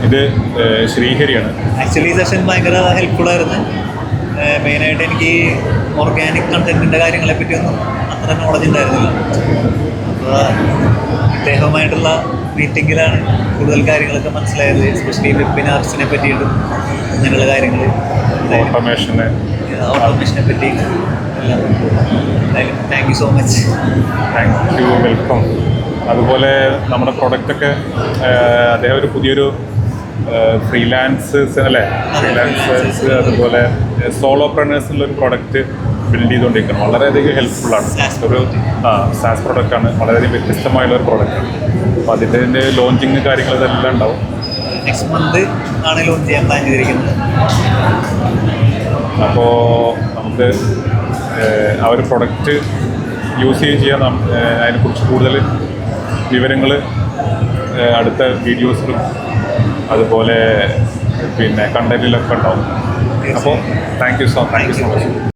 ഇത് ശ്രീഹരിയാണ്. ആക്ച്വലി ഈ സെഷൻ ഭയങ്കര ഹെൽപ്ഫുള്ളായിരുന്നു. മെയിനായിട്ട് എനിക്ക് ഓർഗാനിക് കണ്ടൻറ്റിൻ്റെ കാര്യങ്ങളെ പറ്റിയൊന്നും അത്ര നോളജ് ഉണ്ടായിരുന്നില്ല. അപ്പോൾ ഇദ്ദേഹവുമായിട്ടുള്ള മീറ്റിങ്ങിലാണ് കൂടുതൽ കാര്യങ്ങളൊക്കെ മനസ്സിലായത്, എസ്പെഷ്യലി വെബിനാർസിനെ പറ്റിയിട്ടും അങ്ങനെയുള്ള കാര്യങ്ങൾ, ഓട്ടോമേഷനെ പറ്റി എല്ലാം. Thank you so much. Thank you, welcome. അതുപോലെ നമ്മുടെ പ്രൊഡക്റ്റൊക്കെ അദ്ദേഹം ഒരു പുതിയൊരു ഫ്രീലാൻസേഴ്സ് അല്ലേ, ഫ്രീലാൻസേഴ്സ് അതുപോലെ സോളോപ്രനേഴ്സിലൊരു പ്രൊഡക്റ്റ് ബിൽഡ് ചെയ്തുകൊണ്ടിരിക്കണം. വളരെയധികം ഹെൽപ്ഫുള്ളാണ്. ഒരു സാസ് പ്രൊഡക്റ്റാണ്, വളരെയധികം വ്യത്യസ്തമായുള്ള ഒരു പ്രൊഡക്റ്റാണ്. അപ്പോൾ അതിൻ്റെ ലോഞ്ചിങ് കാര്യങ്ങൾ ഇതെല്ലാം ഉണ്ടാവും. നെക്സ്റ്റ് മന്ത് ആണ് ലോഞ്ച് ചെയ്യാൻ പ്ലാൻ ചെയ്തിരിക്കുന്നത്. അപ്പോൾ നമുക്ക് ആ ഒരു പ്രൊഡക്റ്റ് യൂസ് ചെയ്യാൻ അതിനെക്കുറിച്ച് കൂടുതൽ വിവരങ്ങൾ അടുത്ത വീഡിയോസിലും അതുപോലെ പിന്നെ കണ്ടന്റിലൊക്കെ ഉണ്ടാവും. അപ്പോൾ താങ്ക് യു സോ മച്ച്.